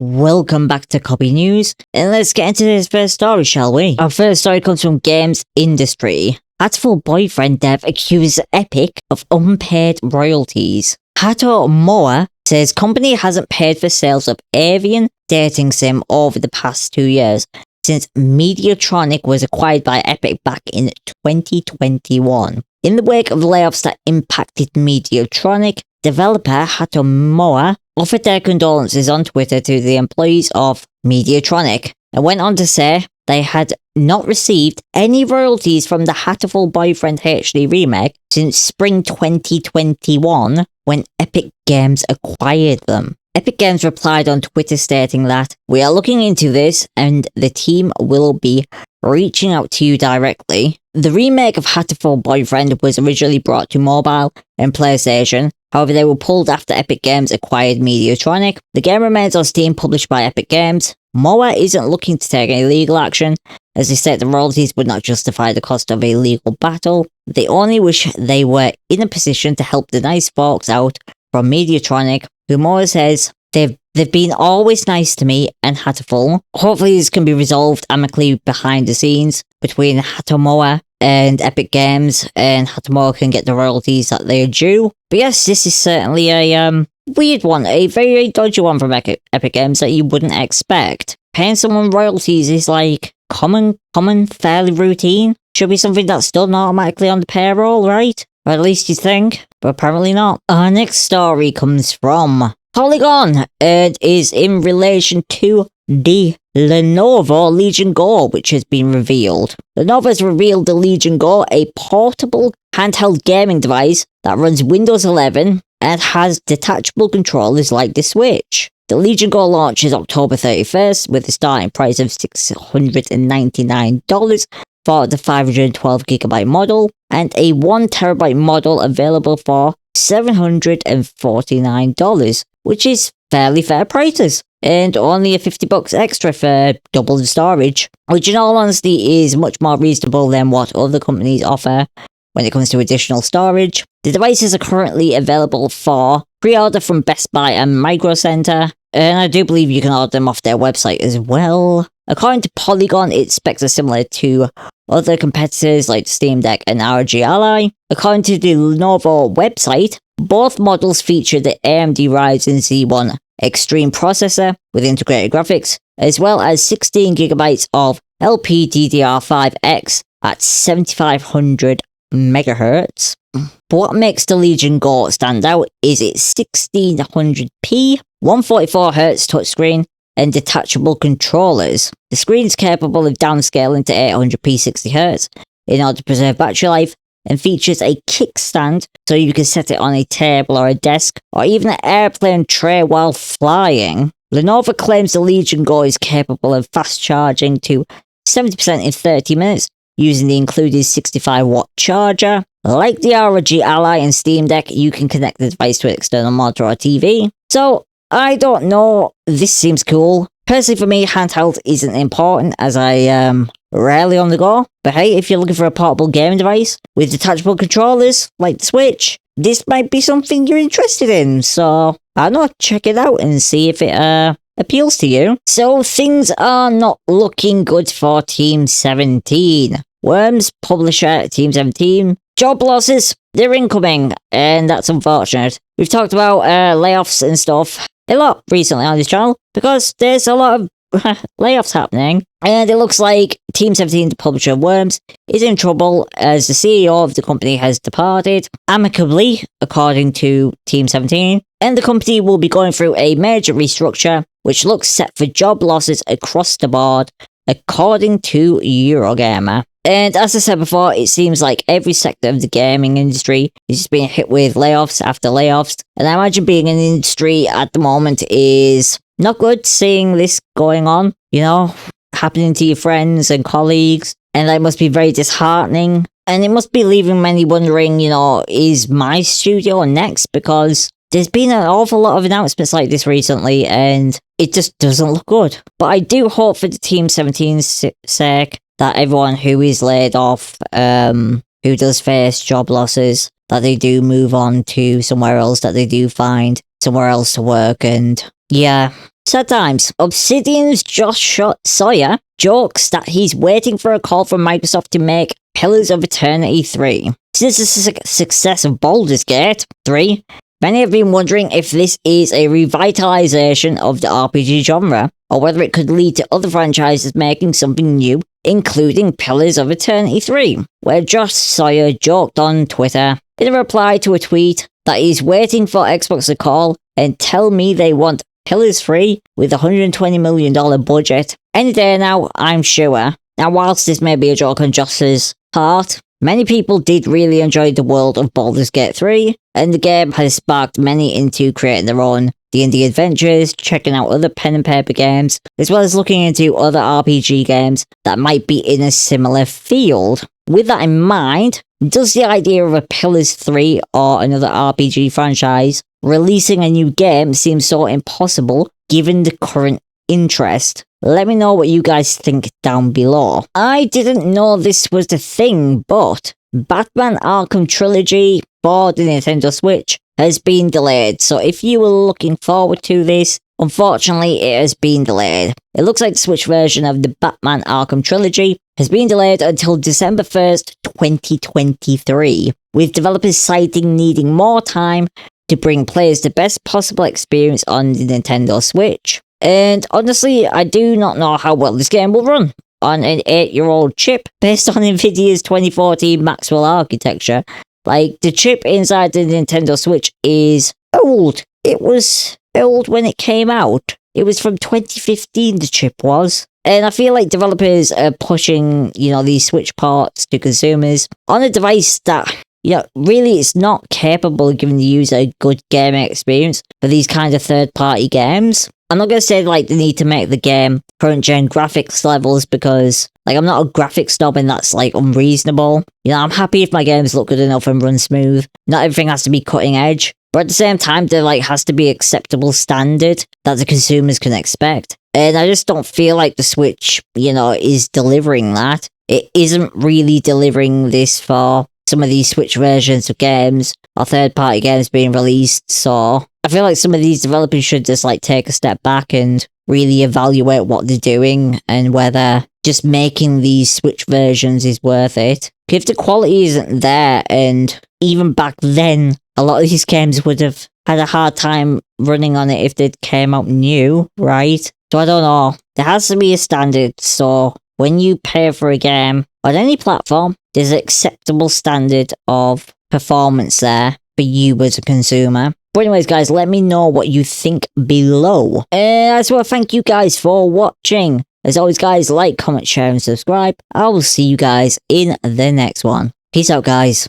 Welcome back to CpyNews, and let's get into this first story, shall we? Our first story comes from games industry. Hatoful Boyfriend dev accuses Epic of unpaid royalties. Hatoful says company hasn't paid for sales of avian dating sim over the past 2 years, since Mediatronic was acquired by Epic back in 2021. In the wake of layoffs that impacted Mediatronic, developer Hatoful offered their condolences on Twitter to the employees of Mediatronic, and went on to say they had not received any royalties from the Hatoful Boyfriend HD remake since spring 2021, when Epic Games acquired them. Epic Games replied on Twitter stating that, "We are looking into this and the team will be reaching out to you directly." The remake of Hatoful Boyfriend was originally brought to mobile and PlayStation, however they were pulled after Epic Games acquired Mediatronic. The game remains on Steam, published by Epic Games. MOA isn't looking to take any legal action, as they said the royalties would not justify the cost of a legal battle. They only wish they were in a position to help the nice folks out from Mediatronic, who MOA says they've been always nice to me and Hatoful. Hopefully this can be resolved amicably behind the scenes between Hatoful and Epic Games, and Hatoful can get the royalties that they are due. But yes, this is certainly a weird one, a very dodgy one from Epic Games that you wouldn't expect. Paying someone royalties is like common, fairly routine. Should be something that's done automatically on the payroll, right? Or at least you think, but apparently not. Our next story comes from Polygon, and is in relation to the Lenovo Legion Go, which has been revealed. Lenovo has revealed the Legion Go, a portable handheld gaming device that runs Windows 11 and has detachable controllers like the Switch. The Legion Go launches October 31st with a starting price of $699 for the 512GB model, and a 1TB model available for $749, which is fairly fair prices, and only a $50 extra for double the storage, which in all honesty is much more reasonable than what other companies offer when it comes to additional storage. The devices are currently available for pre-order from Best Buy and Micro Center, and I do believe you can order them off their website as well. According to Polygon, its specs are similar to other competitors like Steam Deck and ROG Ally. According to the Lenovo website, both models feature the AMD Ryzen Z1 Extreme processor with integrated graphics, as well as 16GB of LPDDR5X at 7500 MHz. But what makes the Legion Go stand out is its 1600p, 144Hz touchscreen, and detachable controllers. The screen is capable of downscaling to 800p 60Hz in order to preserve battery life, and features a kickstand so you can set it on a table or a desk, or even an airplane tray while flying. Lenovo claims the Legion Go is capable of fast charging to 70% in 30 minutes using the included 65-watt charger. Like the ROG Ally and Steam Deck, you can connect the device to an external monitor or TV. So, I don't know, this seems cool. Personally for me, handheld isn't important as I am rarely on the go. But hey, if you're looking for a portable gaming device with detachable controllers like the Switch, this might be something you're interested in. So, I don't know, check it out and see if it appeals to you. So, things are not looking good for Team17. Worms publisher Team17, job losses, they're incoming, and that's unfortunate. We've talked about layoffs and stuff a lot recently on this channel, because there's a lot of layoffs happening, and it looks like Team17, the publisher of Worms, is in trouble as the CEO of the company has departed amicably, according to Team17, and the company will be going through a major restructure, which looks set for job losses across the board, according to Eurogamer. And as I said before, it seems like every sector of the gaming industry is just being hit with layoffs after layoffs. And I imagine being in the industry at the moment is not good, seeing this going on, you know, happening to your friends and colleagues. And that must be very disheartening. And it must be leaving many wondering, you know, is my studio next? Because there's been an awful lot of announcements like this recently, and it just doesn't look good. But I do hope for the Team17's sake that everyone who is laid off, who does face job losses, that they do move on to somewhere else, that they do find somewhere else to work and Yeah. Sad times. Obsidian's Josh Sawyer jokes that he's waiting for a call from Microsoft to make Pillars of Eternity 3. Since the success of Baldur's Gate 3, many have been wondering if this is a revitalization of the RPG genre, or whether it could lead to other franchises making something new, including Pillars of Eternity 3, where Josh Sawyer joked on Twitter in a reply to a tweet that he's waiting for Xbox to call and tell me they want Pillars 3 with a $120 million budget. Any day now, I'm sure. Now, whilst this may be a joke on Josh's part, many people did really enjoy the world of Baldur's Gate 3, and the game has sparked many into creating their own D&D adventures, checking out other pen and paper games, as well as looking into other RPG games that might be in a similar field. With that in mind, does the idea of a Pillars 3 or another RPG franchise releasing a new game seem so impossible given the current interest? Let me know what you guys think down below. I didn't know this was the thing, but Batman Arkham Trilogy for the Nintendo Switch has been delayed. So if you were looking forward to this, unfortunately it has been delayed. It looks like the Switch version of the Batman Arkham Trilogy has been delayed until December 1st, 2023, with developers citing needing more time to bring players the best possible experience on the Nintendo Switch. And honestly, I do not know how well this game will run on an 8-year-old chip based on Nvidia's 2014 Maxwell architecture. Like, the chip inside the Nintendo Switch is old. It was old when it came out. It was from 2015, the chip was. And I feel like developers are pushing, these Switch ports to consumers on a device that, really is not capable of giving the user a good gaming experience for these kind of third-party games. I'm not going to say, they need to make the game current-gen graphics levels because, I'm not a graphics snob and that's, unreasonable. I'm happy if my games look good enough and run smooth. Not everything has to be cutting edge. But at the same time, there, has to be acceptable standard that the consumers can expect. And I just don't feel like the Switch, is delivering that. It isn't really delivering this for some of these Switch versions of games or third-party games being released, so I feel like some of these developers should just take a step back and really evaluate what they're doing and whether just making these Switch versions is worth it. If the quality isn't there, and even back then, a lot of these games would have had a hard time running on it if they came out new, right? So I don't know. There has to be a standard, so when you pay for a game on any platform, there's an acceptable standard of performance there for you as a consumer. But anyways, guys, let me know what you think below. As well, thank you guys for watching. As always, guys, like, comment, share, and subscribe. I will see you guys in the next one. Peace out, guys.